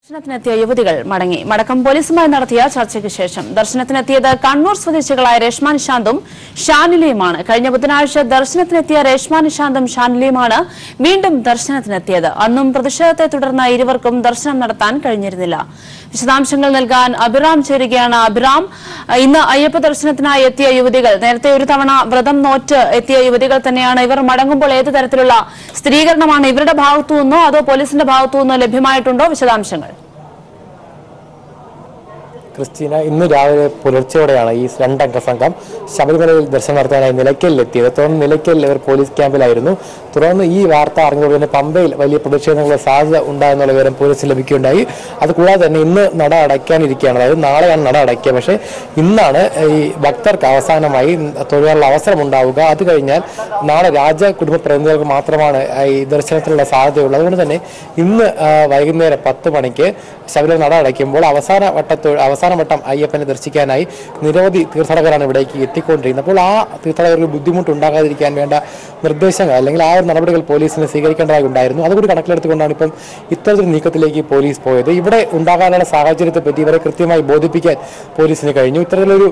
ദർശനത്തിനെത്തിയ യുവതികൾ മടങ്ങി. മടക്കം പോലീസുമായി നടത്തിയ ചർച്ചയ്ക്ക് ശേഷം ദർശനത്തിനെത്തിയത് കണ്ണൂർ സ്വദേശികളായ രേഷ്മ നിശാന്തും ഷാനിലയുമാണ്. കഴിഞ്ഞ ബുധനാഴ്ച ദർശനത്തിനെത്തിയ രേഷ്മ നിശാന്തും ഷാനിലയുമാണ് വീണ്ടും ദർശനത്തിനെത്തിയത്. അന്നും പ്രതിഷേധത്തെ തുടർന്ന് ഇരുവർക്കും ദർശനം നടത്താൻ കഴിഞ്ഞിരുന്നില്ല. വിശദാംശങ്ങൾ നൽകാൻ അഭിറാം ചേരുകയാണ്. അഭിറാം, ഇന്ന് അയ്യപ്പ ദർശനത്തിനായി എത്തിയ യുവതികൾ നേരത്തെ ഒരു തവണ വ്രതം നോറ്റ് എത്തിയ യുവതികൾ തന്നെയാണ്. ഇവർ മടങ്ങുമ്പോൾ ഏത് തരത്തിലുള്ള സ്ഥിരീകരണമാണ് ഇവരുടെ ഭാഗത്തുനിന്നോ അതോ പോലീസിന്റെ ഭാഗത്തുനിന്നോ ലഭ്യമായിട്ടുണ്ടോ? വിശദാംശങ്ങൾ. ക്രിസ്റ്റീന, ഇന്ന് രാവിലെ പുലർച്ചയോടെയാണ് ഈ രണ്ടംഗ സംഘം ശബരിമലയിൽ ദർശനം നടത്താനായി നിലയ്ക്കലിലെത്തിയത്. തുടർന്ന് നിലയ്ക്കലിൽ ഇവർ പോലീസ് ക്യാമ്പിലായിരുന്നു. തുടർന്ന് ഈ വാർത്ത അറിഞ്ഞതോടെ തന്നെ പമ്പയിൽ വലിയ പ്രതിഷേധങ്ങളുടെ സാധ്യത ഉണ്ടായെന്നുള്ള വിവരം പോലീസ് ലഭിക്കുകയുണ്ടായി. അതുകൂടാതെ തന്നെ ഇന്ന് നട അടയ്ക്കാനിരിക്കുകയാണ്. അതായത് നാളെയാണ് നട അടയ്ക്കുക. പക്ഷേ ഇന്നാണ് ഈ ഭക്തർക്ക് അവസാനമായി തൊഴിലാനുള്ള അവസരം ഉണ്ടാവുക. അത് കഴിഞ്ഞാൽ നാളെ കുടുംബ പ്രതിനിധികൾക്ക് മാത്രമാണ് ഈ ദർശനത്തിനുള്ള സാധ്യതയുള്ളത്. അതുകൊണ്ട് തന്നെ ഇന്ന് വൈകുന്നേരം 10 മണിക്ക് ശബരിമല നട അടയ്ക്കുമ്പോൾ അവസാന വട്ടം അയ്യപ്പനെ ദർശിക്കാനായി നിരവധി തീർത്ഥാടകരാണ് ഇവിടേക്ക് എത്തിക്കൊണ്ടിരിക്കുന്നത്. അപ്പോൾ ആ തീർത്ഥാടകർക്ക് ബുദ്ധിമുട്ടുണ്ടാകാതിരിക്കാൻ വേണ്ട നിർദ്ദേശങ്ങൾ അല്ലെങ്കിൽ ആ ഒരു നടപടികൾ പോലീസിന് സ്വീകരിക്കേണ്ടതായി ഉണ്ടായിരുന്നു. അതുകൂടി കണക്കിലെടുത്തുകൊണ്ടാണ് ഇപ്പം ഇത്തരത്തിലൊരു നീക്കത്തിലേക്ക് പോലീസ് പോയത്. ഇവിടെ ഉണ്ടാകാനുള്ള സാഹചര്യത്തെ പറ്റി ഇവരെ കൃത്യമായി ബോധിപ്പിക്കാൻ പോലീസിന് കഴിഞ്ഞു. ഇത്തരത്തിലൊരു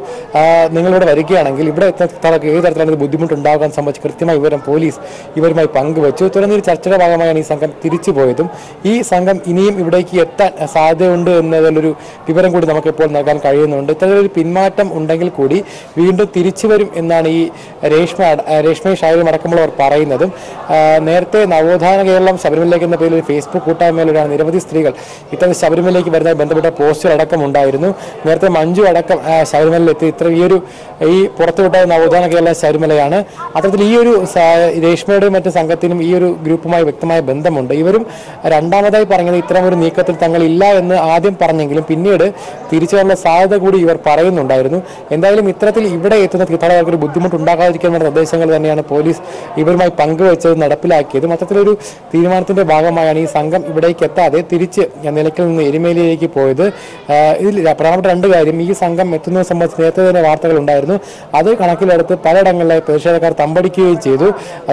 നിങ്ങളിവിടെ വരികയാണെങ്കിൽ ഇവിടെ തീർത്ഥാടകർക്ക് ഏത് തരത്തിലാണ് ബുദ്ധിമുട്ടുണ്ടാകാൻ സംബന്ധിച്ച് കൃത്യമായ വിവരം പോലീസ് ഇവരുമായി പങ്കുവച്ചു. തുടർന്ന് ഒരു ചർച്ചയുടെ ഭാഗമായാണ് ഈ സംഘം തിരിച്ചു പോയതും. ഈ സംഘം ഇനിയും ഇവിടേക്ക് എത്താൻ സാധ്യതയുണ്ട് എന്നതിലൊരു വിവരം കൂടി നമുക്ക് ഇപ്പോൾ നൽകാൻ കഴിയുന്നുണ്ട്. ഇത്തരത്തിലൊരു പിന്മാറ്റം ഉണ്ടെങ്കിൽ കൂടി വീണ്ടും തിരിച്ചു വരും എന്നാണ് ഈ രേഷ്മയും ഷാനിലയും അടക്കമുള്ളവർ പറയുന്നതും. നേരത്തെ നവോത്ഥാന കേരളം ശബരിമലയിലേക്ക് എന്ന പേരിൽ ഒരു ഫേസ്ബുക്ക് കൂട്ടായ്മയിലൂടെയാണ് നിരവധി സ്ത്രീകൾ ഇത്തരം ശബരിമലയിലേക്ക് വരുന്നതായി ബന്ധപ്പെട്ട പോസ്റ്റർ അടക്കം ഉണ്ടായിരുന്നു. നേരത്തെ മഞ്ജു അടക്കം ശബരിമലയിലെത്തി. ഈ പുറത്തുവിട്ട നവോത്ഥാന കേരള ശബരിമലയാണ്. അത്തരത്തിൽ ഈ ഒരു രേഷ്മയുടെയും മറ്റു സംഘത്തിനും ഈ ഒരു ഗ്രൂപ്പുമായി വ്യക്തമായ ബന്ധമുണ്ട്. ഇവരും രണ്ടാമതായി പറഞ്ഞത് ഇത്തരം ഒരു നീക്കത്തിൽ തങ്ങളില്ല എന്ന് ആദ്യം പറഞ്ഞെങ്കിലും പിന്നീട് തിരിച്ചു വന്ന സാധ്യത കൂടി ഇവർ പറയുന്നുണ്ടായിരുന്നു. എന്തായാലും ഇത്തരത്തിൽ ഇവിടെ എത്തുന്ന തീർത്ഥാടകർക്ക് ഒരു ബുദ്ധിമുട്ടുണ്ടാകാതിരിക്കാനുള്ള നിർദ്ദേശങ്ങൾ തന്നെയാണ് പോലീസ് ഇവരുമായി പങ്കുവച്ചത് നടപ്പിലാക്കിയതും. അത്തരത്തിലൊരു തീരുമാനത്തിന്റെ ഭാഗമായാണ് ഈ സംഘം ഇവിടേക്ക് എത്താതെ തിരിച്ച് നിലയ്ക്കൽ നിന്ന് എരുമേലിയിലേക്ക് പോയത്. ഇതിൽ പ്രധാനപ്പെട്ട രണ്ട് കാര്യം, ഈ സംഘം എത്തുന്നത് സംബന്ധിച്ച് നേരത്തെ തന്നെ വാർത്തകൾ ഉണ്ടായിരുന്നു. അത് കണക്കിലെടുത്ത് പലയിടങ്ങളിലായി പ്രതിഷേധക്കാർ തമ്പടിക്കുകയും ചെയ്തു.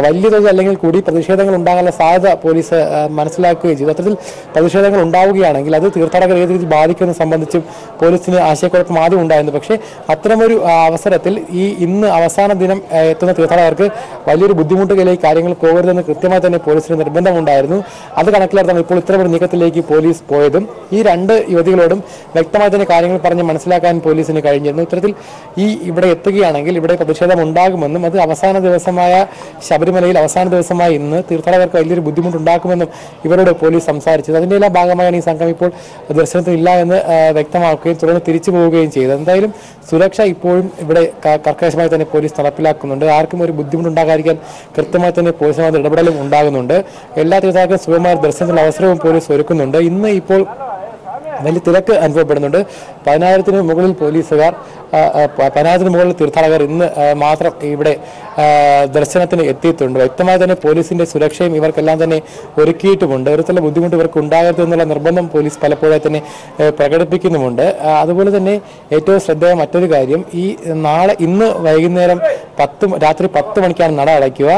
വലിയ തോതിൽ അല്ലെങ്കിൽ കൂടി പ്രതിഷേധങ്ങൾ ഉണ്ടാകാനുള്ള സാധ്യത പോലീസ് മനസ്സിലാക്കുകയും ചെയ്തു. അത്തരത്തിൽ പ്രതിഷേധങ്ങൾ ഉണ്ടാവുകയാണെങ്കിൽ അത് തീർത്ഥാടകർ ഏത് രീതിയിൽ ബാധിക്കുന്നത് സംബന്ധിച്ചും പോലീസിന് ആശയക്കുഴപ്പം ആദ്യം ഉണ്ടായിരുന്നു. പക്ഷേ അത്തരമൊരു അവസരത്തിൽ ഇന്ന് അവസാന ദിനം എത്തുന്ന തീർത്ഥാടകർക്ക് വലിയൊരു ബുദ്ധിമുട്ടുകളിലേക്ക് കാര്യങ്ങൾ പോകരുതെന്ന് കൃത്യമായി തന്നെ പോലീസിന് നിർബന്ധമുണ്ടായിരുന്നു. അത് കണക്കിലെടുത്താണ് ഇപ്പോൾ ഇത്തരമൊരു നീക്കത്തിലേക്ക് പോലീസ് പോയതും. ഈ രണ്ട് യുവതികളോടും വ്യക്തമായി തന്നെ കാര്യങ്ങൾ പറഞ്ഞ് മനസ്സിലാക്കാൻ പോലീസിന് കഴിഞ്ഞിരുന്നു. ഇത്തരത്തിൽ ഇവിടെ എത്തുകയാണെങ്കിൽ ഇവിടെ പ്രതിഷേധം ഉണ്ടാകുമെന്നും അത് അവസാന ദിവസമായ ശബരിമലയിൽ അവസാന ദിവസമായി ഇന്ന് തീർത്ഥാടകർക്ക് വലിയൊരു ബുദ്ധിമുട്ടുണ്ടാക്കുമെന്നും ഇവരോട് പോലീസ് സംസാരിച്ചത്. അതിൻ്റെ എല്ലാ ഭാഗമായാണ് ഈ സംഘം ഇപ്പോൾ ദർശനത്തിനില്ല എന്ന് വ്യക്തമാക്കുകയും തുടർന്ന് തിരിച്ചു പോവുകയും ചെയ്തത്. എന്തായാലും സുരക്ഷ ഇപ്പോഴും ഇവിടെ കർക്കശമായി തന്നെ പോലീസ് നടപ്പിലാക്കുന്നുണ്ട്. ആർക്കും ഒരു ബുദ്ധിമുട്ടുണ്ടാകാതിരിക്കാൻ കൃത്യമായി തന്നെ പോലീസുമായിട്ട് ഇടപെടലും ഉണ്ടാകുന്നുണ്ട്. എല്ലാ തീർത്ഥാടകർക്കും സുഖമായ ദർശനത്തിനുള്ള അവസരവും പോലീസ് ഒരുക്കുന്നുണ്ട്. ഇന്ന് ഇപ്പോൾ വലിയ തിരക്ക് അനുഭവപ്പെടുന്നുണ്ട്. 10,000-ന് മുകളിൽ പോലീസുകാർ 10,000-ന് മുകളിൽ തീർത്ഥാടകർ ഇന്ന് മാത്രം ഇവിടെ ദർശനത്തിന് എത്തിയിട്ടുണ്ട്. വ്യക്തമായി തന്നെ പോലീസിന്റെ സുരക്ഷയും ഇവർക്കെല്ലാം തന്നെ ഒരുക്കിയിട്ടുമുണ്ട്. ഒരു ചില ബുദ്ധിമുട്ട് ഇവർക്ക് ഉണ്ടാകരുത് എന്നുള്ള നിർബന്ധം പോലീസ് പലപ്പോഴായി തന്നെ പ്രകടിപ്പിക്കുന്നുമുണ്ട്. അതുപോലെ തന്നെ ഏറ്റവും ശ്രദ്ധേയ മറ്റൊരു കാര്യം, ഇന്ന് വൈകുന്നേരം രാത്രി 10 മണിക്കാണ് നട അടയ്ക്കുക.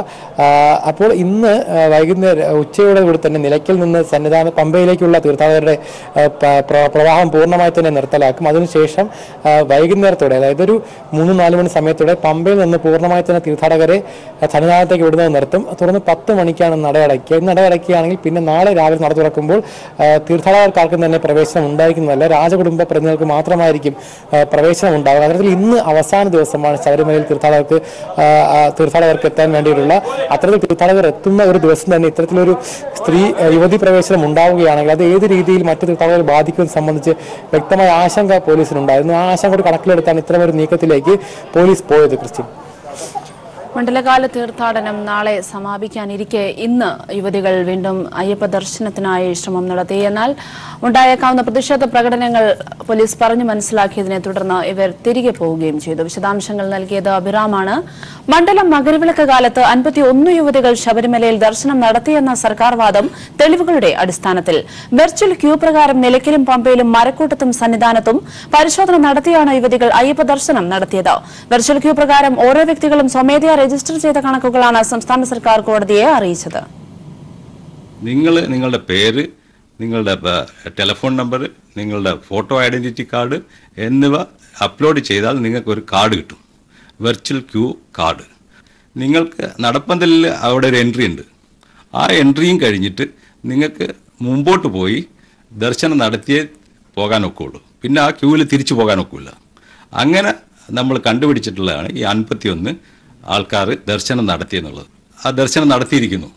അപ്പോൾ ഇന്ന് വൈകുന്നേരം ഉച്ചയോടെ കൂടി തന്നെ നിലയ്ക്കൽ നിന്ന് സന്നിധാന പമ്പയിലേക്കുള്ള തീർത്ഥാടകരുടെ പ്രവാഹം പൂർണ്ണമായി തന്നെ നിർത്തലാക്കും. അതിനുശേഷം വൈകുന്നേരത്തോടെ, അതായത് ഒരു 3-4 മണി സമയത്തോടെ പമ്പയിൽ നിന്ന് പൂർണ്ണമായി തന്നെ തീർത്ഥാടകരെ സന്നിധാനത്തേക്ക് വിടുന്നത് നിർത്തും. തുടർന്ന് 10 മണിക്കാണ് നട അടയ്ക്കുക. ഇന്ന് നട അടയ്ക്കുകയാണെങ്കിൽ പിന്നെ നാളെ രാവിലെ നട തുറക്കുമ്പോൾ തീർത്ഥാടകർക്കാർക്കും തന്നെ പ്രവേശനം ഉണ്ടായിരിക്കുന്നതല്ല. രാജകുടുംബ പ്രതിനിധികൾക്ക് മാത്രമായിരിക്കും പ്രവേശനം ഉണ്ടാകുക. അത്തരത്തിൽ ഇന്ന് അവസാന ദിവസമാണ് ശബരിമലയിൽ തീർത്ഥാടകർക്ക് എത്താൻ വേണ്ടിയിട്ടുള്ള. അത്തരത്തിൽ തീർത്ഥാടകർ എത്തുന്ന ഒരു ദിവസം തന്നെ ഇത്തരത്തിലൊരു യുവതി പ്രവേശനം ഉണ്ടാവുകയാണെങ്കിൽ അത് ഏത് രീതിയിൽ മറ്റു തീർത്ഥാടകർ ബാധിക്കുന്നത് സംബന്ധിച്ച് വ്യക്തമായ ആശങ്ക പോലീസിനുണ്ടായിരുന്നു. ആ ആശങ്ക കണക്കിലെടുത്താണ് ഇത്തരമൊരു നീക്കത്തിലേക്ക് പോലീസ് പോയത്. ക്രിസ്ത്യൻ, മണ്ഡലകാല തീർത്ഥാടനം നാളെ സമാപിക്കാനിരിക്കെ ഇന്ന് യുവതികൾ വീണ്ടും അയ്യപ്പ ദർശനത്തിനായി ശ്രമം നടത്തി. എന്നാൽ ഉണ്ടായേക്കാവുന്ന പ്രതിഷേധ പ്രകടനങ്ങൾ പോലീസ് പറഞ്ഞു മനസ്സിലാക്കിയതിനെ തുടർന്ന് ഇവർ തിരികെ പോവുകയും ചെയ്തു. വിശദാംശങ്ങൾ നൽകിയത് അഭിറാമാണ്. മണ്ഡലം മകരവിളക്ക് കാലത്ത് 51 യുവതികൾ ശബരിമലയിൽ ദർശനം നടത്തിയെന്ന സർക്കാർ വാദം തെളിവുകളുടെ അടിസ്ഥാനത്തിൽ വെർച്വൽ ക്യൂ പ്രകാരം നിലയ്ക്കലും പമ്പയിലും മരക്കൂട്ടത്തും സന്നിധാനത്തും പരിശോധന നടത്തിയാണ് യുവതികൾ അയ്യപ്പ ദർശനം നടത്തിയത്. വെർച്വൽ ക്യൂ പ്രകാരം ഓരോ വ്യക്തികളും സ്വമേധയാ രജിസ്റ്റർ ചെയ്ത കണക്കുകളാണ് സംസ്ഥാന സർക്കാർ കോടതിയെ അറിയിച്ചത്. നിങ്ങളുടെ പേര്, നിങ്ങളുടെ ടെലിഫോൺ നമ്പർ, നിങ്ങളുടെ ഫോട്ടോ ഐഡൻറ്റിറ്റി കാർഡ് എന്നിവ അപ്ലോഡ് ചെയ്താൽ നിങ്ങൾക്കൊരു കാർഡ് കിട്ടും, വെർച്വൽ ക്യൂ കാർഡ്. നിങ്ങൾക്ക് നടപ്പന്തലിൽ അവിടെ ഒരു എൻട്രി ഉണ്ട്. ആ എൻട്രിയും കഴിഞ്ഞിട്ട് നിങ്ങൾക്ക് മുമ്പോട്ട് പോയി ദർശനം നടത്തിയേ പോകാനൊക്കെയുള്ളൂ. പിന്നെ ആ ക്യൂവിൽ തിരിച്ചു പോകാനൊക്കില്ല. അങ്ങനെ നമ്മൾ കണ്ടുപിടിച്ചിട്ടുള്ളതാണ് ഈ 51 ആൾക്കാർ ദർശനം നടത്തിയെന്നുള്ളത്. ആ ദർശനം നടത്തിയിരിക്കുന്നു.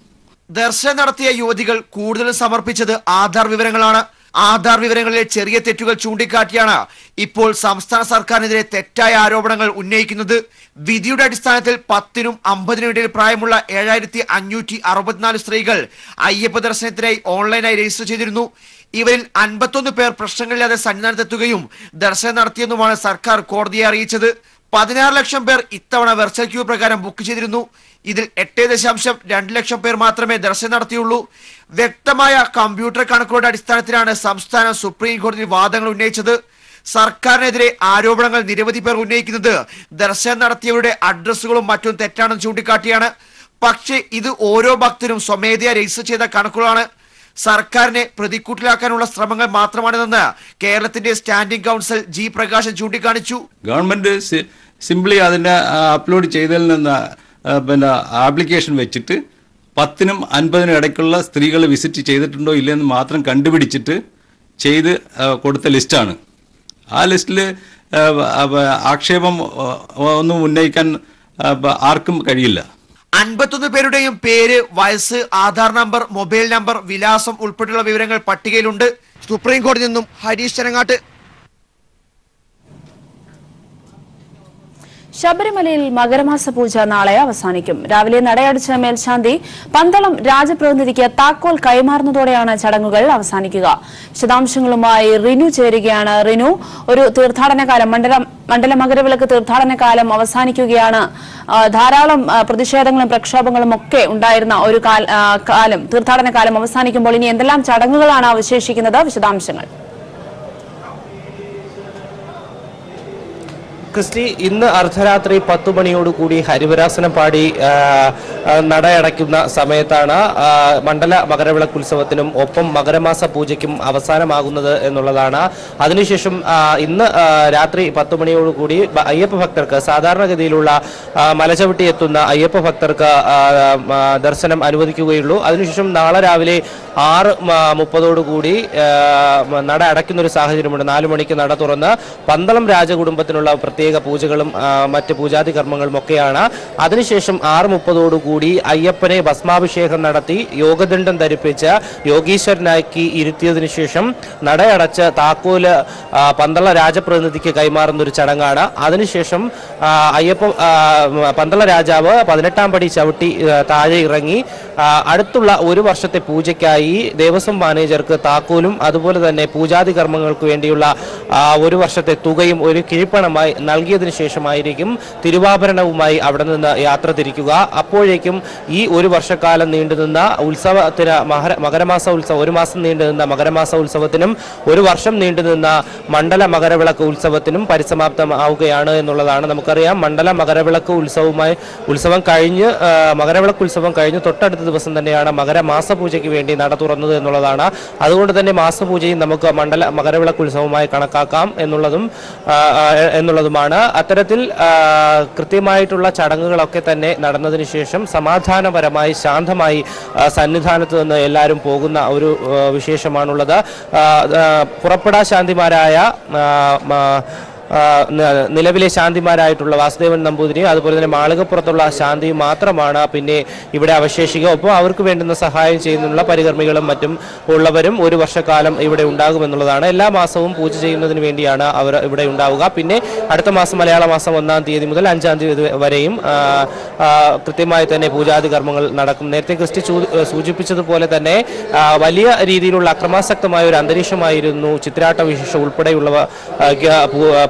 ദർശനം നടത്തിയ യുവതികൾ കൂടുതൽ സമർപ്പിച്ചത് ആധാർ വിവരങ്ങളാണ്. ആധാർ വിവരങ്ങളിലെ ചെറിയ തെറ്റുകൾ ചൂണ്ടിക്കാട്ടിയാണ് ഇപ്പോൾ സംസ്ഥാന സർക്കാരിനെതിരെ തെറ്റായ ആരോപണങ്ങൾ ഉന്നയിക്കുന്നത്. വിധിയുടെ അടിസ്ഥാനത്തിൽ 10നും 50നും ഇടയിൽ പ്രായമുള്ള 7564 സ്ത്രീകൾ അയ്യപ്പ ദർശനത്തിനായി ഓൺലൈനായി രജിസ്റ്റർ ചെയ്തിരുന്നു. ഇവരിൽ 51 പേർ പ്രശ്നങ്ങളില്ലാതെ സന്നിധാനത്തെത്തുകയും ദർശനം നടത്തിയെന്നുമാണ് സർക്കാർ കോടതിയെ അറിയിച്ചത്. 16 ലക്ഷം പേർ ഇത്തവണ വെർച്വൽ ക്യൂ പ്രകാരം ബുക്ക് ചെയ്തിരുന്നു. ഇതിൽ 8.2 ലക്ഷം പേർ മാത്രമേ ദർശനം നടത്തിയുള്ളൂ. വ്യക്തമായ കമ്പ്യൂട്ടർ കണക്കുകളുടെ അടിസ്ഥാനത്തിലാണ് സംസ്ഥാനം സുപ്രീം കോടതിയിൽ വാദങ്ങൾ ഉന്നയിച്ചത്. സർക്കാരിനെതിരെ ആരോപണങ്ങൾ നിരവധി പേർ ഉന്നയിക്കുന്നത് ദർശനം നടത്തിയവരുടെ അഡ്രസ്സുകളും മറ്റും തെറ്റാണെന്ന് ചൂണ്ടിക്കാട്ടിയാണ്. പക്ഷേ ഇത് ഓരോ ഭക്തരും സ്വമേധയാ രജിസ്റ്റർ ചെയ്ത കണക്കുകളാണ്. സർക്കാരിനെ പ്രതിക്കൂട്ടിലാക്കാനുള്ള ശ്രമങ്ങൾ മാത്രമാണിതെന്ന് കേരളത്തിന്റെ സ്റ്റാൻഡിംഗ് കൗൺസിൽ ജി പ്രകാശൻ ചൂണ്ടിക്കാണിച്ചു. ഗവൺമെന്റ് സിംപ്ലി അതിനെ അപ്ലോഡ് ചെയ്തതിൽ നിന്ന് പിന്നെ ആപ്ലിക്കേഷൻ വെച്ചിട്ട് 10നും 50നും ഇടയ്ക്കുള്ള സ്ത്രീകൾ വിസിറ്റ് ചെയ്തിട്ടുണ്ടോ ഇല്ലെന്ന് മാത്രം കണ്ടുപിടിച്ചിട്ട് ചെയ്ത് കൊടുത്ത ലിസ്റ്റാണ്. ആ ലിസ്റ്റിൽ ആക്ഷേപം ഒന്നും ഉന്നയിക്കാൻ ആർക്കും കഴിയില്ല. 51 പേരുടെയും പേര്, വയസ്സ്, ആധാർ നമ്പർ, മൊബൈൽ നമ്പർ, വിലാസം ഉൾപ്പെടെയുള്ള വിവരങ്ങൾ പട്ടികയിലുണ്ട്. സുപ്രീം കോടതിയിൽ നിന്നും ഹരീഷ് ചരങ്ങാട്ട്. ശബരിമലയിൽ മകരമാസ പൂജ നാളെ അവസാനിക്കും. രാവിലെ നടയടച്ച മേൽശാന്തി പന്തളം രാജപ്രതിനിധിക്ക് താക്കോൽ കൈമാറുന്നതോടെയാണ് ചടങ്ങുകൾ അവസാനിക്കുക. വിശദാംശങ്ങളുമായി റിനു ചേരുകയാണ്. റിനു, ഒരു തീർത്ഥാടന കാലം, മണ്ഡല മകരവിളക്ക് തീർത്ഥാടന കാലം അവസാനിക്കുകയാണ്. ധാരാളം പ്രതിഷേധങ്ങളും പ്രക്ഷോഭങ്ങളും ഒക്കെ ഉണ്ടായിരുന്ന ഒരു കാലം, തീർത്ഥാടന കാലം അവസാനിക്കുമ്പോൾ ഇനി എന്തെല്ലാം ചടങ്ങുകളാണ് അവശേഷിക്കുന്നത്? വിശദാംശങ്ങൾ. ക്രിസ്റ്റി, ഇന്ന് അർദ്ധരാത്രി 10 മണിയോടുകൂടി ഹരിവരാസനം പാടി നടയടയ്ക്കുന്ന സമയത്താണ് മണ്ഡല മകരവിളക്ക് ഉത്സവത്തിനും ഒപ്പം മകരമാസ പൂജയ്ക്കും അവസാനമാകുന്നത് എന്നുള്ളതാണ്. അതിനുശേഷം ഇന്ന് രാത്രി 10 മണിയോടുകൂടി അയ്യപ്പ ഭക്തർക്ക്, സാധാരണഗതിയിലുള്ള മലചവിട്ടി എത്തുന്ന അയ്യപ്പ ഭക്തർക്ക് ദർശനം അനുവദിക്കുകയുള്ളൂ. അതിനുശേഷം നാളെ രാവിലെ 6:30 നട അടയ്ക്കുന്ന ഒരു സാഹചര്യമുണ്ട്. 4 മണിക്ക് നട തുറന്ന് പന്തളം രാജകുടുംബത്തിനുള്ള പ്രത്യേക പൂജകളും മറ്റ് പൂജാതി കർമ്മങ്ങളും ഒക്കെയാണ്. അതിനുശേഷം 6:30 അയ്യപ്പനെ ഭസ്മാഭിഷേകം നടത്തി യോഗദണ്ഡം ധരിപ്പിച്ച് യോഗീശ്വരനാക്കി ഇരുത്തിയതിനു ശേഷം നടയടച്ച് താക്കോല് പന്തള രാജപ്രതിനിധിക്ക് കൈമാറുന്ന ഒരു ചടങ്ങാണ്. അതിനുശേഷം പന്തള രാജാവ് 18ാം പടി ചവിട്ടി താഴെ ഇറങ്ങി അടുത്തുള്ള ഒരു വർഷത്തെ പൂജയ്ക്കായി ദേവസ്വം മാനേജർക്ക് താക്കോലും അതുപോലെ തന്നെ പൂജാതി കർമ്മങ്ങൾക്ക് വേണ്ടിയുള്ള ഒരു വർഷത്തെ തുകയും ഒരു കിഴിപ്പണമായി നൽകിയതിനു ശേഷമായിരിക്കും തിരുവാഭരണവുമായി അവിടെ നിന്ന് യാത്ര തിരിക്കുക. അപ്പോഴേക്കും ഈ ഒരു വർഷക്കാലം നീണ്ടുനിന്ന ഉത്സവത്തിന് മകരമാസ ഉത്സവം, ഒരു മാസം നീണ്ടുനിന്ന മകരമാസ ഉത്സവത്തിനും ഒരു വർഷം നീണ്ടുനിന്ന മണ്ഡല മകരവിളക്ക് ഉത്സവത്തിനും പരിസമാപ്തമാവുകയാണ് എന്നുള്ളതാണ്. നമുക്കറിയാം, മണ്ഡല മകരവിളക്ക് ഉത്സവം കഴിഞ്ഞ് മകരവിളക്ക് ഉത്സവം കഴിഞ്ഞ് തൊട്ടടുത്ത ദിവസം തന്നെയാണ് മകരമാസ പൂജയ്ക്ക് വേണ്ടി നട തുറന്നത് എന്നുള്ളതാണ്. അതുകൊണ്ട് തന്നെ മാസപൂജയും നമുക്ക് മണ്ഡല മകരവിളക്ക് ഉത്സവമായി കണക്കാക്കാം എന്നുള്ളതുമാണ്. അത്തരത്തിൽ കൃത്യമായിട്ടുള്ള ചടങ്ങുകളൊക്കെ തന്നെ നടന്നതിന് ശേഷം സമാധാനപരമായി ശാന്തമായി സന്നിധാനത്ത് നിന്ന് എല്ലാവരും പോകുന്ന ഒരു വിശേഷമാണുള്ളത്. പുറപ്പെടാ ശാന്തിമാരായ നിലവിലെ ശാന്തിമാരായിട്ടുള്ള വാസുദേവൻ നമ്പൂതിരിയും അതുപോലെ തന്നെ മാളികപ്പുറത്തുള്ള ശാന്തിയും മാത്രമാണ് പിന്നെ ഇവിടെ അവശേഷിക്കുക. ഒപ്പം അവർക്ക് വേണ്ടുന്ന സഹായം ചെയ്യുന്നതിനുള്ള പരികർമ്മികളും മറ്റും ഉള്ളവരും ഒരു വർഷക്കാലം ഇവിടെ ഉണ്ടാകുമെന്നുള്ളതാണ്. എല്ലാ മാസവും പൂജ ചെയ്യുന്നതിന് വേണ്ടിയാണ് അവർ ഇവിടെ ഉണ്ടാവുക. പിന്നെ അടുത്ത മാസം മലയാള മാസം 1-ാം തീയതി മുതൽ 5-ാം തീയതി വരെയും കൃത്യമായി തന്നെ പൂജാതി കർമ്മങ്ങൾ നടക്കും. നേരത്തെ ക്രിസ്റ്റി സൂചിപ്പിച്ചതുപോലെ തന്നെ വലിയ രീതിയിലുള്ള അക്രമാസക്തമായ ഒരു അന്തരീക്ഷമായിരുന്നു ചിത്രാട്ട വിശേഷം ഉൾപ്പെടെയുള്ളവ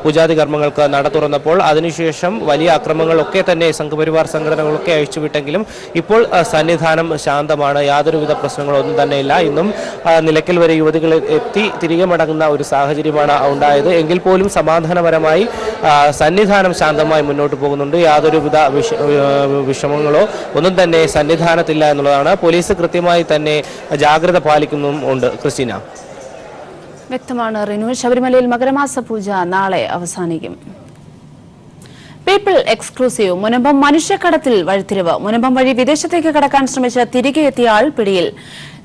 പൂജാതി കർമ്മങ്ങൾക്ക് നട തുറന്നപ്പോൾ അതിനുശേഷം വലിയ അക്രമങ്ങളൊക്കെ തന്നെ സംഘപരിവാർ സംഘടനകളൊക്കെ അഴിച്ചുവിട്ടെങ്കിലും ഇപ്പോൾ സന്നിധാനം ശാന്തമാണ്. യാതൊരുവിധ പ്രശ്നങ്ങളൊന്നും തന്നെയില്ല. ഇന്നും നിലയ്ക്കൽ വരെ യുവതികൾ എത്തി തിരികെ മടങ്ങുന്ന ഒരു സാഹചര്യമാണ് ഉണ്ടായത്. എങ്കിൽ പോലും സമാധാനപരമായി സന്നിധാനം ശാന്തമായി മുന്നോട്ട് പോകുന്നുണ്ട്. യാതൊരുവിധ വിഷമങ്ങളോ ഒന്നും തന്നെ സന്നിധാനത്തില്ല എന്നുള്ളതാണ്. പോലീസ് കൃത്യമായി തന്നെ ജാഗ്രത പാലിക്കുന്നുമുണ്ട്. ക്രിസ്റ്റീന, വ്യക്തമാണ് റിനു. ശബരിമലയിൽ മകരമാസ പൂജ നാളെ അവസാനിക്കും. പീപ്പിൾ എക്സ്ക്ലൂസീവ് മുനമ്പം മനുഷ്യക്കടത്തിൽ വഴിത്തിരിവ്. മുനമ്പം വഴി വിദേശത്തേക്ക് കടക്കാൻ ശ്രമിച്ച തിരികെ എത്തിയ ആൾ പിടിയിൽ.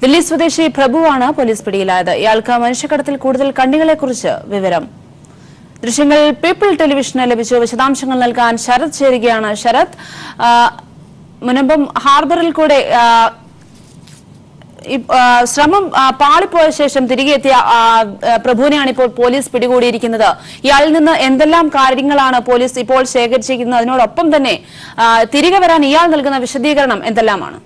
ദില്ലി സ്വദേശി പ്രഭുവാണ് പോലീസ് പിടിയിലായത്. ഇയാൾക്ക് മനുഷ്യക്കടത്തിൽ കൂടുതൽ കണ്ണികളെക്കുറിച്ച് വിവരം. ദൃശ്യങ്ങൾ പീപ്പിൾ ടെലിവിഷന് ലഭിച്ചു. വിശദാംശങ്ങൾ നൽകാൻ ശരത് ചേരുകയാണ്. ശരത്, മുനമ്പം ഹാർബറിൽ കൂടെ ശ്രമം പാളിപ്പോയ ശേഷം തിരികെ എത്തിയ പ്രഭുവിനെയാണ് ഇപ്പോൾ പോലീസ് പിടികൂടിയിരിക്കുന്നത്. ഇയാളിൽ നിന്ന് എന്തെല്ലാം കാര്യങ്ങളാണ് പോലീസ് ഇപ്പോൾ ശേഖരിച്ചിരിക്കുന്നത്? അതിനോടൊപ്പം തന്നെ തിരികെ വരാൻ ഇയാൾ നൽകുന്ന വിശദീകരണം എന്തെല്ലാമാണ്?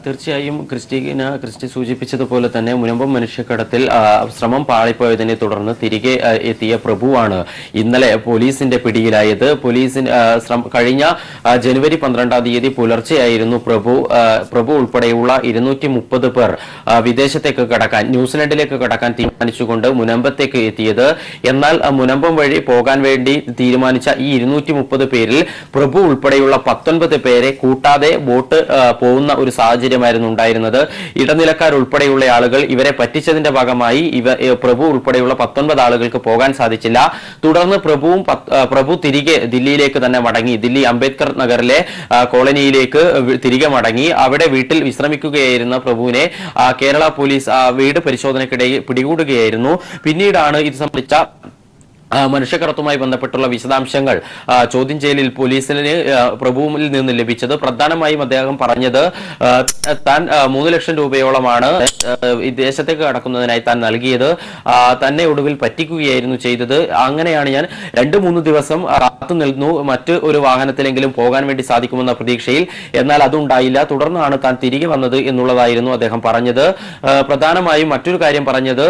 തീർച്ചയായും ക്രിസ്റ്റി സൂചിപ്പിച്ചതുപോലെ തന്നെ മുനമ്പം മനുഷ്യക്കടത്തിൽ ശ്രമം പാളിപ്പോയതിനെ തുടർന്ന് തിരികെ എത്തിയ പ്രഭുവാണ് ഇന്നലെ പോലീസിന്റെ പിടിയിലായത്. കഴിഞ്ഞ ജനുവരി 12-ാം തീയതി പുലർച്ചെയായിരുന്നു പ്രഭു ഉൾപ്പെടെയുള്ള 230 പേർ വിദേശത്തേക്ക് കടക്കാൻ, ന്യൂസിലൻഡിലേക്ക് കടക്കാൻ തീരുമാനിച്ചുകൊണ്ട് മുനമ്പത്തേക്ക് എത്തിയത്. എന്നാൽ മുനമ്പം വഴി പോകാൻ വേണ്ടി തീരുമാനിച്ച ഈ 230 പേരിൽ പ്രഭു ഉൾപ്പെടെയുള്ള 19 പേരെ കൂട്ടാതെ ബോട്ട് പോകുന്ന ഒരു സാഹചര്യമായിരുന്നു ഉണ്ടായിരുന്നത്. ഇടനിലക്കാരുൾപ്പെടെയുള്ള ആളുകൾ ഇവരെ പറ്റിച്ചതിന്റെ ഭാഗമായി പ്രഭു ഉൾപ്പെടെയുള്ള 19 ആളുകൾക്ക് പോകാൻ സാധിച്ചില്ല. തുടർന്ന് പ്രഭു തിരികെ ദില്ലിയിലേക്ക് തന്നെ മടങ്ങി. ദില്ലി അംബേദ്കർ നഗറിലെ കോളനിയിലേക്ക് തിരികെ മടങ്ങി. അവിടെ വീട്ടിൽ വിശ്രമിക്കുകയായിരുന്ന പ്രഭുവിനെ കേരള പോലീസ് വീട് പരിശോധനയ്ക്കിടയിൽ പിടികൂടുകയായിരുന്നു. പിന്നീടാണ് ഇത് സംബന്ധിച്ച മനുഷ്യക്കടത്തുമായി ബന്ധപ്പെട്ടുള്ള വിശദാംശങ്ങൾ ചോദ്യം ചെയ്യലിൽ പോലീസിന് പ്രഭുവിൽ നിന്ന് ലഭിച്ചത്. പ്രധാനമായും അദ്ദേഹം പറഞ്ഞത് താൻ 3 ലക്ഷം രൂപയോളമാണ് വിദേശത്തേക്ക് കടക്കുന്നതിനായി താൻ നൽകിയത്. തന്നെ ഒടുവിൽ പറ്റിക്കുകയായിരുന്നു ചെയ്തത്. അങ്ങനെയാണ് ഞാൻ 2-3 ദിവസം കാത്തു നിന്നു മറ്റ് ഒരു വാഹനത്തിലെങ്കിലും പോകാൻ വേണ്ടി സാധിക്കുമെന്ന പ്രതീക്ഷയിൽ. എന്നാൽ അതുണ്ടായില്ല. തുടർന്നാണ് താൻ തിരികെ വന്നത് എന്നുള്ളതായിരുന്നു അദ്ദേഹം പറഞ്ഞത്. പ്രധാനമായും മറ്റൊരു കാര്യം പറഞ്ഞത്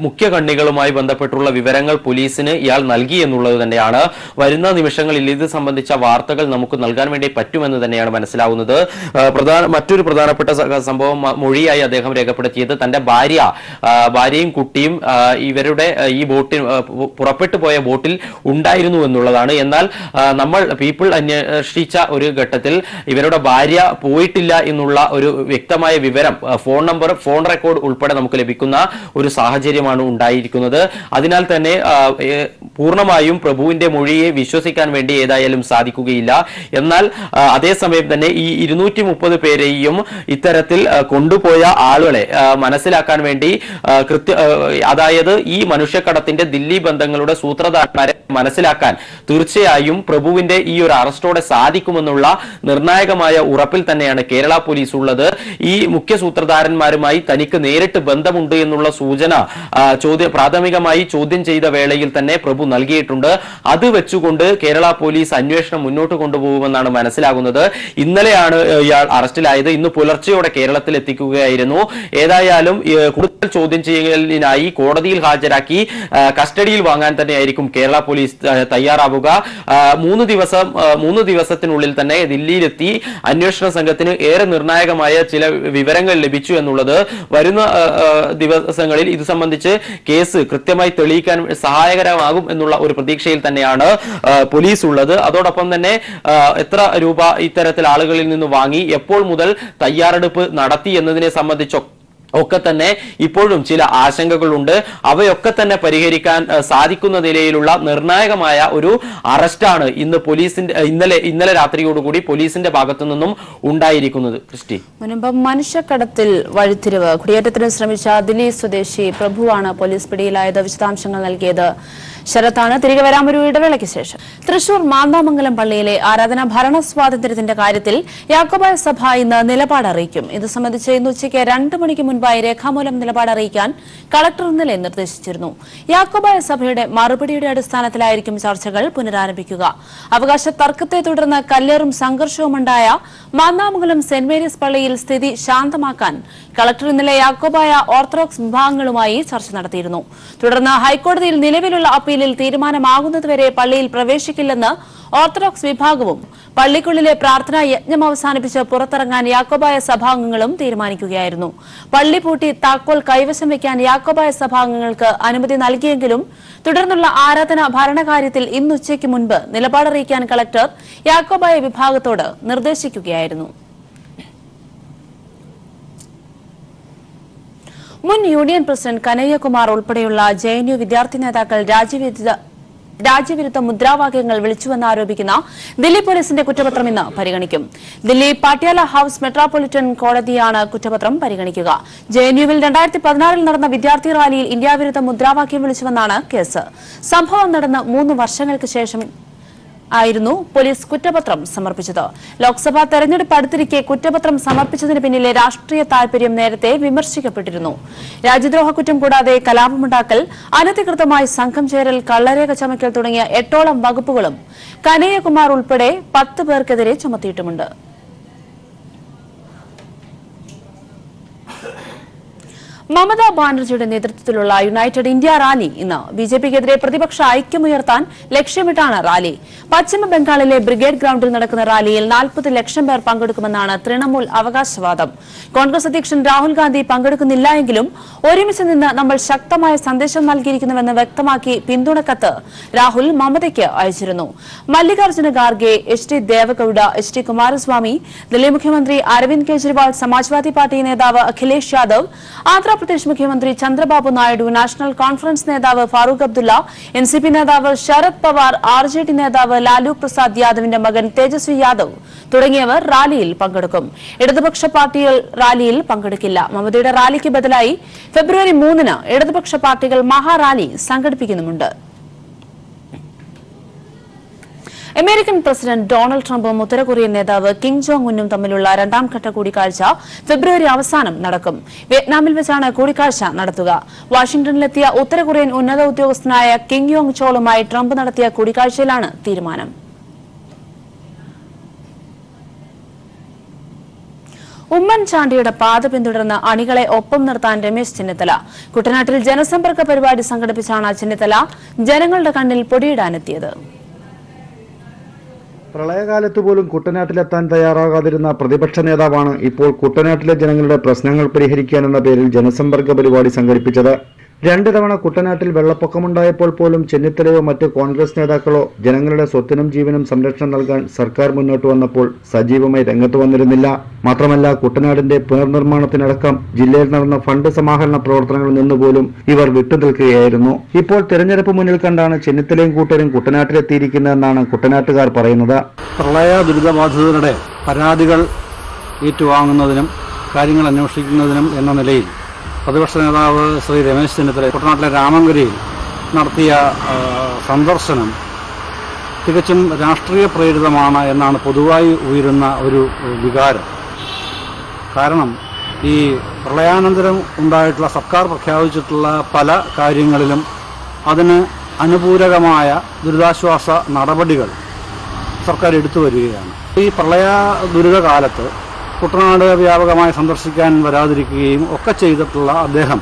മുഖ്യ കണ്ണികളുമായി ബന്ധപ്പെട്ടുള്ള വിവരങ്ങൾ പോലീസിന് ഇയാൾ നൽകി എന്നുള്ളത് തന്നെയാണ്. വരുന്ന നിമിഷങ്ങളിൽ ഇത് സംബന്ധിച്ച വാർത്തകൾ നമുക്ക് നൽകാൻ വേണ്ടി പറ്റുമെന്ന് തന്നെയാണ് മനസ്സിലാവുന്നത്. മറ്റൊരു പ്രധാനപ്പെട്ട സംഭവം മൊഴിയായി അദ്ദേഹം രേഖപ്പെടുത്തിയത് തന്റെ ഭാര്യയും കുട്ടിയും ഇവരുടെ ഈ ബോട്ടിൽ പുറപ്പെട്ടു പോയ ബോട്ടിൽ ഉണ്ടായിരുന്നു എന്നുള്ളതാണ്. എന്നാൽ നമ്മൾ പീപ്പിൾ അന്വേഷിച്ച ഒരു ഘട്ടത്തിൽ ഇവരുടെ ഭാര്യ പോയിട്ടില്ല എന്നുള്ള ഒരു വ്യക്തമായ വിവരം, ഫോൺ നമ്പർ, ഫോൺ റെക്കോർഡ് ഉൾപ്പെടെ നമുക്ക് ലഭിക്കുന്ന ഒരു സാഹചര്യമാണ് ഉണ്ടായിരിക്കുന്നത്. അതിനാൽ തന്നെ പൂർണ്ണമായും പ്രഭുവിന്റെ മൊഴിയെ വിശ്വസിക്കാൻ വേണ്ടി ഏതായാലും സാധിക്കുകയില്ല. എന്നാൽ അതേസമയം തന്നെ ഈ 230 പേരെയും ഇത്തരത്തിൽ കൊണ്ടുപോയ ആളുകളെ മനസ്സിലാക്കാൻ വേണ്ടി അതായത് ഈ മനുഷ്യക്കടത്തിന്റെ ദില്ലി ബന്ധങ്ങളുടെ സൂത്രധാരന്മാരെ മനസ്സിലാക്കാൻ തീർച്ചയായും പ്രഭുവിന്റെ ഈ ഒരു അറസ്റ്റോടെ സാധിക്കുമെന്നുള്ള നിർണായകമായ ഉറപ്പിൽ തന്നെയാണ് കേരള പോലീസ് ഉള്ളത്. ഈ മുഖ്യ സൂത്രധാരന്മാരുമായി തനിക്ക് നേരിട്ട് ബന്ധമുണ്ട് എന്നുള്ള സൂചന പ്രാഥമികമായി ചോദ്യം ചെയ്ത വേളയിൽ തന്നെ പ്രഭു നൽകിയിട്ടുണ്ട്. അത് വെച്ചുകൊണ്ട് കേരള പോലീസ് അന്വേഷണം മുന്നോട്ട് കൊണ്ടുപോകുമെന്നാണ് മനസ്സിലാകുന്നത്. ഇന്നലെയാണ് ഇയാൾ അറസ്റ്റിലായത്. ഇന്ന് പുലർച്ചെയോടെ കേരളത്തിൽ എത്തിക്കുകയായിരുന്നു. ഏതായാലും കൂടുതൽ ചോദ്യം ചെയ്യലിനായി കോടതിയിൽ ഹാജരാക്കി കസ്റ്റഡിയിൽ വാങ്ങാൻ തന്നെയായിരിക്കും കേരള പോലീസ് തയ്യാറാവുക. 3 ദിവസത്തിനുള്ളിൽ തന്നെ ദില്ലിയിലെത്തി അന്വേഷണ സംഘത്തിന് ഏറെ നിർണായകമായ ചില വിവരങ്ങൾ ലഭിച്ചു എന്നുള്ളത് വരുന്ന ദിവസങ്ങളിൽ ഇത് സംബന്ധിച്ച് കേസ് കൃത്യമായി തെളിയിക്കാൻ സഹായകരമാകും എന്നുള്ള ഒരു പ്രതീക്ഷയിൽ തന്നെയാണ് പോലീസ് ഉള്ളത്. അതോടൊപ്പം തന്നെ എത്ര രൂപ ഇത്തരത്തിൽ ആളുകളിൽ നിന്ന് വാങ്ങി, എപ്പോൾ മുതൽ തയ്യാറെടുപ്പ് നടത്തി എന്നതിനെ സംബന്ധിച്ചൊക്കെ തന്നെ ഇപ്പോഴും ചില ആശങ്കകളുണ്ട്. അവയൊക്കെ തന്നെ പരിഹരിക്കാൻ സാധിക്കുന്ന നിലയിലുള്ള നിർണായകമായ ഒരു അറസ്റ്റാണ് ഇന്നലെ രാത്രിയോടുകൂടി പോലീസിന്റെ ഭാഗത്തു നിന്നും ഉണ്ടായിരിക്കുന്നത്. ക്രിസ്റ്റി, മുൻപ് മനുഷ്യക്കടത്തിൽ വഴിത്തിരിവ് കുടിയേറ്റത്തിന് ശ്രമിച്ച ദില്ലി സ്വദേശി പ്രഭുവാണ് പോലീസ് പിടിയിലായത്. വിശദാംശങ്ങൾ നൽകിയത് ശരത്താണ്. തിരികെ വരാം ഒരു ഇടവേളയ്ക്ക് ശേഷം. തൃശൂർ മാന്താമംഗലം പള്ളിയിലെ ആരാധനാ ഭരണ സ്വാതന്ത്ര്യത്തിന്റെ കാര്യത്തിൽ യാക്കോബായ സഭ ഇന്ന് നിലപാട് അറിയിക്കും. ഇത് സംബന്ധിച്ച് ഇന്ന് ഉച്ചയ്ക്ക് 2 മണിക്ക് മുൻപായി രേഖാമൂലം നിലപാട് അറിയിക്കാൻ കളക്ടർ ഇന്നലെ നിർദ്ദേശിച്ചിരുന്നു. യാക്കോബായ സഭയുടെ മറുപടിയുടെ അടിസ്ഥാനത്തിലായിരിക്കും ചർച്ചകൾ പുനരാരംഭിക്കുക. അവകാശ തർക്കത്തെ തുടർന്ന് കല്ലേറും സംഘർഷവുമുണ്ടായ മാന്നാമംഗലം സെന്റ് മേരീസ് പള്ളിയിൽ സ്ഥിതി ശാന്തമാക്കാൻ കളക്ടർ ഇന്നലെ യാക്കോബായ ഓർത്തഡോക്സ് വിഭാഗങ്ങളുമായി ചർച്ച നടത്തിയിരുന്നു. തുടർന്ന് ഹൈക്കോടതിയിൽ നിലവിലുള്ള അപ്പീലിൽ തീരുമാനമാകുന്നതുവരെ പള്ളിയിൽ പ്രവേശിക്കില്ലെന്ന് ഓർത്തഡോക്സ് വിഭാഗവും പള്ളിക്കുള്ളിലെ പ്രാർത്ഥനാ യജ്ഞം അവസാനിപ്പിച്ച് പുറത്തിറങ്ങാൻ യാക്കോബായ സഭാംഗങ്ങളും തീരുമാനിക്കുകയായിരുന്നു. പള്ളി പൂട്ടി താക്കോൽ കൈവശം വയ്ക്കാൻ യാക്കോബായ സഭാംഗങ്ങൾക്ക് അനുമതി നൽകിയെങ്കിലും തുടർന്നുള്ള ആരാധനാ ഭരണകാര്യത്തിൽ ഇന്നുച്ചയ്ക്ക് മുൻപ് നിലപാടറിയിക്കാൻ കളക്ടർ യാക്കോബായ വിഭാഗത്തോട് നിർദ്ദേശിക്കുകയായിരുന്നു. മുൻ യൂണിയൻ പ്രസിഡന്റ് കനയ്യകുമാർ ഉൾപ്പെടെയുള്ള JNU വിദ്യാർത്ഥി നേതാക്കൾ രാജ്യവിരുദ്ധ മുദ്രാവാക്യങ്ങൾ വിളിച്ചുവെന്നാരോപിക്കുന്ന ദില്ലി പോലീസിന്റെ കുറ്റപത്രം ഇന്ന് പരിഗണിക്കും. ദില്ലി പാട്യാല ഹൌസ് മെട്രോപൊളിറ്റൻ കോടതിയാണ് കുറ്റപത്രം പരിഗണിക്കുക. JNUവിൽ 2016 നടന്ന വിദ്യാർത്ഥി റാലിയിൽ ഇന്ത്യാവിരുദ്ധ മുദ്രാവാക്യം വിളിച്ചുവെന്നാണ് കേസ്. സംഭവം നടന്ന് 3 വർഷങ്ങൾക്ക് ശേഷം ആയിരുന്നു പോലീസ് കുറ്റപത്രം സമർപ്പിച്ചത്. ലോക്സഭാ തെരഞ്ഞെടുപ്പ് അടുത്തിരിക്കെ കുറ്റപത്രം സമർപ്പിച്ചതിന് പിന്നിലെ രാഷ്ട്രീയ താൽപര്യം നേരത്തെ വിമർശിക്കപ്പെട്ടിരുന്നു. രാജ്യദ്രോഹ കുറ്റം കൂടാതെ കലാപമുണ്ടാക്കൽ, അനധികൃതമായി സംഘം ചേരൽ, കള്ളരേഖ ചമയ്ക്കൽ തുടങ്ങിയ 8ഓളം വകുപ്പുകളും കനയ്യകുമാർ ഉൾപ്പെടെ 10 പേർക്കെതിരെ ചുമത്തിയിട്ടുമുണ്ട്. മമതാ ബാനർജിയുടെ നേതൃത്വത്തിലുള്ള യുണൈറ്റഡ് ഇന്ത്യ റാലി ഇന്ന് ബിജെപിക്കെതിരെ പ്രതിപക്ഷ ഐക്യമുയർത്താൻ ലക്ഷ്യമിട്ടാണ് റാലി. പശ്ചിമ ബംഗാളിലെ ബ്രിഗേഡ് ഗ്രൌണ്ടിൽ നടക്കുന്ന റാലിയിൽ 40 ലക്ഷം പേർ പങ്കെടുക്കുമെന്നാണ് തൃണമൂൽ അവകാശവാദം. കോൺഗ്രസ് അധ്യക്ഷൻ രാഹുൽ ഗാന്ധി പങ്കെടുക്കുന്നില്ല എങ്കിലും ഒരുമിച്ച് നിന്ന് നമ്മൾ ശക്തമായ സന്ദേശം നൽകിയിരിക്കുന്നുവെന്ന് വ്യക്തമാക്കി പിന്തുണക്കത്ത് രാഹുൽ മമതയ്ക്ക് അയച്ചിരുന്നു. മല്ലികാർജ്ജുന ഖാർഗെ, HD ദേവഗൌഡ, HD കുമാരസ്വാമി, ദില്ലി മുഖ്യമന്ത്രി അരവിന്ദ് കെജ്രിവാൾ, സമാജ്വാദി പാർട്ടി നേതാവ് അഖിലേഷ് യാദവ്, ആന്ധ്രാപ്രദേശ് മുഖ്യമന്ത്രി ചന്ദ്രബാബു നായിഡു, നാഷണൽ കോൺഫറൻസ് നേതാവ് ഫാറൂഖ് അബ്ദുള്ള, NCP നേതാവ് ശരത് പവാർ, RJD നേതാവ് ലാലു പ്രസാദ് യാദവിന്റെ മകൻ തേജസ്വി യാദവ് തുടങ്ങിയവർ റാലിയിൽ പങ്കെടുക്കും. ഇടതുപക്ഷ പാർട്ടികൾ റാലിയിൽ പങ്കെടുക്കില്ല. മമതയുടെ റാലിക്ക് ബദലായി ഫെബ്രുവരി 3-ന് ഇടതുപക്ഷ പാർട്ടികൾ മഹാറാലി സംഘടിപ്പിക്കുന്നുമുണ്ട്. അമേരിക്കൻ പ്രസിഡന്റ് ഡൊണാൾഡ് ട്രംപും ഉത്തര കൊറിയൻ നേതാവ് കിം ജോങ് ഉന്നും തമ്മിലുള്ള 2ാം ഘട്ട കൂടിക്കാഴ്ച ഫെബ്രുവരി അവസാനം നടക്കും. വിയറ്റ്നാമിൽ വെച്ചാണ് കൂടിക്കാഴ്ച നടത്തുക. വാഷിംഗ്ടണിലെത്തിയ ഉത്തര കൊറിയൻ ഉന്നത ഉദ്യോഗസ്ഥനായ കിം യോങ് ചോളുമായി ട്രംപ് നടത്തിയ കൂടിക്കാഴ്ചയിലാണ് തീരുമാനം. ഉമ്മൻചാണ്ടിയുടെ പാത പിന്തുടർന്ന് അണികളെ ഒപ്പം നിർത്താൻ രമേശ് ചെന്നിത്തല. കുട്ടനാട്ടിൽ ജനസമ്പർക്ക പരിപാടി സംഘടിപ്പിച്ചാണ് ചെന്നിത്തല ജനങ്ങളുടെ കണ്ണിൽ പൊടിയിടാനെത്തിയത്. പ്രളയകാലത്ത് പോലും കുട്ടനാട്ടിലെത്താൻ തയ്യാറാകാതിരുന്ന പ്രതിപക്ഷ നേതാവാണ് ഇപ്പോൾ കുട്ടനാട്ടിലെ ജനങ്ങളുടെ പ്രശ്നങ്ങൾ പരിഹരിക്കാനെന്ന പേരിൽ ജനസമ്പർക്ക പരിപാടി സംഘടിപ്പിച്ചത്. 2 തവണ കുട്ടനാട്ടിൽ വെള്ളപ്പൊക്കമുണ്ടായപ്പോൾ പോലും ചെന്നിത്തലയോ മറ്റ് കോൺഗ്രസ് നേതാക്കളോ ജനങ്ങളുടെ സ്വത്തിനും ജീവനും സംരക്ഷണം നൽകാൻ സർക്കാർ മുന്നോട്ട് വന്നപ്പോൾ സജീവമായി രംഗത്ത് വന്നിരുന്നില്ല. മാത്രമല്ല, കുട്ടനാടിന്റെ പുനർനിർമ്മാണത്തിനടക്കം ജില്ലയിൽ നടന്ന ഫണ്ട് സമാഹരണ പ്രവർത്തനങ്ങളിൽ നിന്നുപോലും ഇവർ വിട്ടുനിൽക്കുകയായിരുന്നു. ഇപ്പോൾ തെരഞ്ഞെടുപ്പ് മുന്നിൽ കണ്ടാണ് ചെന്നിത്തലയും കൂട്ടരും കുട്ടനാട്ടിലെത്തിയിരിക്കുന്നതെന്നാണ് കുട്ടനാട്ടുകാർ പറയുന്നത്. പ്രളയ ദുരിതബാധിതരുടെ പരാതികൾ ഏറ്റുവാങ്ങുന്നതിനും കാര്യങ്ങൾ അന്വേഷിക്കുന്നതിനും എന്ന നിലയിൽ പ്രതിപക്ഷ നേതാവ് ശ്രീ രമേശ് ചെന്നിത്തല കുട്ടനാട്ടിലെ രാമങ്കരിയിൽ നടത്തിയ സന്ദർശനം തികച്ചും രാഷ്ട്രീയ പ്രേരിതമാണ് എന്നാണ് പൊതുവായി ഉയരുന്ന ഒരു വികാരം. കാരണം ഈ പ്രളയാനന്തരം ഉണ്ടായിട്ടുള്ള സർക്കാർ പ്രഖ്യാപിച്ചിട്ടുള്ള പല കാര്യങ്ങളിലും അതിന് അനുപൂരകമായ ദുരിതാശ്വാസ നടപടികൾ സർക്കാർ എടുത്തു വരികയാണ്. ഈ പ്രളയ ദുരിതകാലത്ത് കുട്ടനാട് വ്യാപകമായി സന്ദർശിക്കാൻ വരാതിരിക്കുകയും ഒക്കെ ചെയ്തിട്ടുള്ള അദ്ദേഹം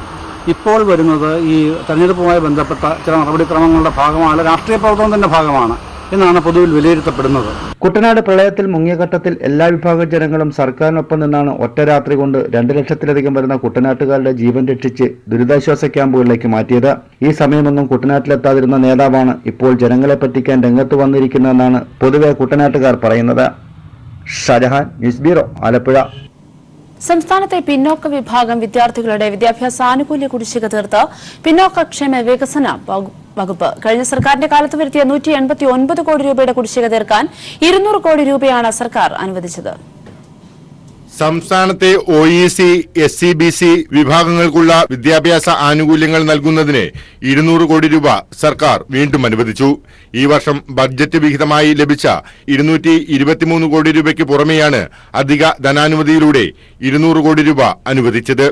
ഇപ്പോൾ വരുന്നത് ഈ തെരഞ്ഞെടുപ്പുമായി ബന്ധപ്പെട്ട ചില നടപടിക്രമങ്ങളുടെ ഭാഗമാണ്, രാഷ്ട്രീയ പ്രവർത്തനത്തിന്റെ ഭാഗമാണ് എന്നാണ് പൊതുവിൽ വിലയിരുത്തപ്പെടുന്നത്. കുട്ടനാട് പ്രളയത്തിൽ മുങ്ങിയ ഘട്ടത്തിൽ എല്ലാ വിഭാഗം ജനങ്ങളും സർക്കാരിനൊപ്പം നിന്നാണ് ഒറ്റ രാത്രി കൊണ്ട് 2 ലക്ഷത്തിലധികം വരുന്ന കുട്ടനാട്ടുകാരുടെ ജീവൻ രക്ഷിച്ച് ദുരിതാശ്വാസ ക്യാമ്പുകളിലേക്ക് മാറ്റിയത്. ഈ സമയമൊന്നും കുട്ടനാട്ടിലെത്താതിരുന്ന നേതാവാണ് ഇപ്പോൾ ജനങ്ങളെ പറ്റിക്കാൻ രംഗത്ത് വന്നിരിക്കുന്നതെന്നാണ് പൊതുവെ കുട്ടനാട്ടുകാർ പറയുന്നത്. Shajahan, news bureau, Alappuzha. സംസ്ഥാനത്തെ പിന്നോക്ക വിഭാഗം വിദ്യാർത്ഥികളുടെ വിദ്യാഭ്യാസ ആനുകൂല്യ കുടിശ്ശിക തീർത്ത് പിന്നോക്കക്ഷേമ വികസന വകുപ്പ്. കഴിഞ്ഞ സർക്കാരിന്റെ കാലത്ത് വരുത്തിയ 189 കോടി രൂപയുടെ കുടിശ്ശിക തീർക്കാൻ 200 കോടി രൂപയാണ് സർക്കാർ അനുവദിച്ചത്. സംസ്ഥാനത്തെ OEC, SCBC വിഭാഗങ്ങൾക്കുള്ള വിദ്യാഭ്യാസ ആനുകൂല്യങ്ങൾ നൽകുന്നതിന് 200 കോടി രൂപ സർക്കാർ വീണ്ടും അനുവദിച്ചു. ഈ വർഷം ബഡ്ജറ്റ് വിഹിതമായി ലഭിച്ച 223 കോടി രൂപയ്ക്ക് പുറമെയാണ് അധിക ധനാനുമതിയിലൂടെ 200 കോടി രൂപ അനുവദിച്ചത്.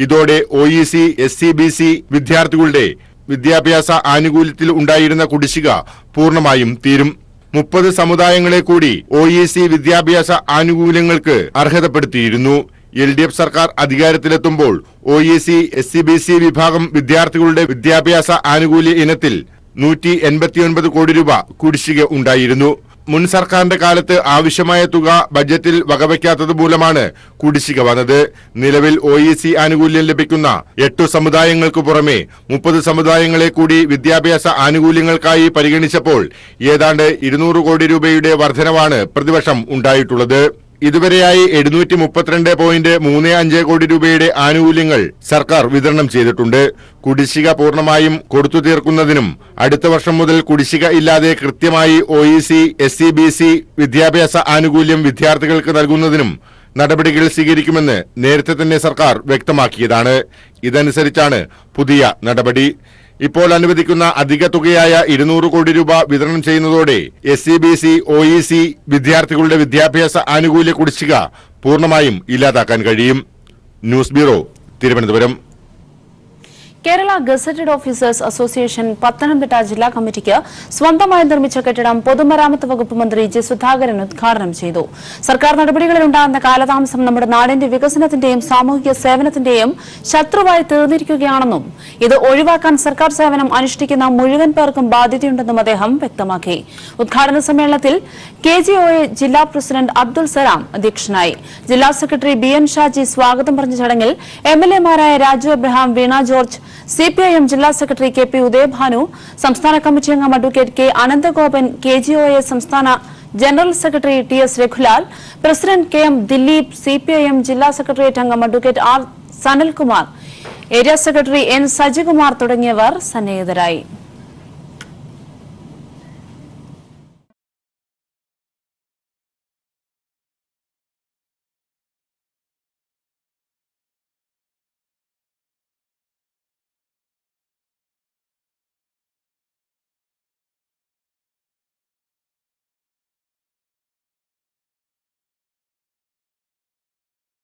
ഇതോടെ OEC, SCBC വിദ്യാർത്ഥികളുടെ വിദ്യാഭ്യാസ ആനുകൂല്യത്തിൽ ഉണ്ടായിരുന്ന കുടിശ്ശിക പൂർണ്ണമായും തീരും. 30 സമുദായങ്ങളെ കൂടി OEC വിദ്യാഭ്യാസ ആനുകൂല്യങ്ങൾക്ക് അർഹതപ്പെടുത്തിയിരുന്നു. LDF സർക്കാർ അധികാരത്തിലെത്തുമ്പോൾ OEC, SCBC വിഭാഗം വിദ്യാർത്ഥികളുടെ വിദ്യാഭ്യാസ ആനുകൂല്യ ഇനത്തിൽ 189 കോടി രൂപ കുടിശ്ശിക ഉണ്ടായിരുന്നു. മുൻ സർക്കാരിന്റെ കാലത്ത് ആവശ്യമായ തുക ബജറ്റിൽ വകവയ്ക്കാത്തത് മൂലമാണ് കുടിശ്ശിക വന്നത്. നിലവിൽ OEC ആനുകൂല്യം ലഭിക്കുന്ന 8 സമുദായങ്ങൾക്ക് പുറമെ 30 സമുദായങ്ങളെ കൂടി വിദ്യാഭ്യാസ ആനുകൂല്യങ്ങൾക്കായി പരിഗണിച്ചപ്പോൾ ഏതാണ്ട് 200 കോടി രൂപയുടെ വർധനവാണ് പ്രതിവർഷം ഉണ്ടായിട്ടുള്ളത്. ഇതുവരെയായി 732.35 കോടി രൂപയുടെ ആനുകൂല്യങ്ങൾ സർക്കാർ വിതരണം ചെയ്തിട്ടുണ്ട്. കുടിശ്ശിക പൂർണ്ണമായും കൊടുത്തു തീർക്കുന്നതിനും അടുത്ത വർഷം മുതൽ കുടിശ്ശിക ഇല്ലാതെ കൃത്യമായി OEC, SCBC വിദ്യാഭ്യാസ ആനുകൂല്യം വിദ്യാർത്ഥികൾക്ക് നൽകുന്നതിനും നടപടികൾ സ്വീകരിക്കുമെന്ന് നേരത്തെ തന്നെ സർക്കാർ വ്യക്തമാക്കിയതാണ്. ഇതനുസരിച്ചാണ് പുതിയ നടപടി. ഇപ്പോൾ അനുവദിക്കുന്ന അധിക തുകയായ 200 കോടി രൂപ വിതരണം ചെയ്യുന്നതോടെ SCBC, OEC വിദ്യാർത്ഥികളുടെ വിദ്യാഭ്യാസ ആനുകൂല്യ കുടിശ്ശിക പൂർണ്ണമായും ഇല്ലാതാക്കാൻ കഴിയും. News bureau, Thiruvananthapuram. Kerala gazetted officers association Pathanamthitta ജില്ലാ കമ്മിറ്റിക്ക് സ്വന്തമായി നിർമ്മിച്ച കെട്ടിടം പൊതുമരാമത്ത് വകുപ്പ് മന്ത്രി ജി സുധാകരൻ ഉദ്ഘാടനം ചെയ്തു. സർക്കാർ നടപടികളിലുണ്ടാകുന്ന കാലതാമസം നമ്മുടെ നാടിന്റെ വികസനത്തിന്റെയും സാമൂഹിക സേവനത്തിന്റെയും ശത്രുവായി തീർന്നിരിക്കുകയാണെന്നും ഇത് ഒഴിവാക്കാൻ സർക്കാർ സേവനം അനുഷ്ഠിക്കുന്ന മുഴുവൻ പേർക്കും ബാധ്യതയുണ്ടെന്നും അദ്ദേഹം വ്യക്തമാക്കി. ഉദ്ഘാടന സമ്മേളനത്തിൽ KGOA ജില്ലാ പ്രസിഡന്റ് അബ്ദുൾ സലാം അധ്യക്ഷനായി. ജില്ലാ സെക്രട്ടറി BN ഷാജി സ്വാഗതം പറഞ്ഞ ചടങ്ങിൽ MLA-മാരായ രാജു എബ്രഹാം, വീണ ജോർജ്, CPIM ജില്ലാ സെക്രട്ടറി KP ഉദയഭാനു, സംസ്ഥാന കമ്മിറ്റി അംഗം അഡ്വക്കേറ്റ് K അനന്തഗോപൻ, KGOA സംസ്ഥാന ജനറൽ സെക്രട്ടറി TS രഘുലാൽ, പ്രസിഡന്റ് KM ദിലീപ്, CPIM ജില്ലാ സെക്രട്ടേറിയറ്റ് അംഗം advocate R Sanalkumar, area secretary N Sajikumar തുടങ്ങിയവർ സന്നിഹിതരായി.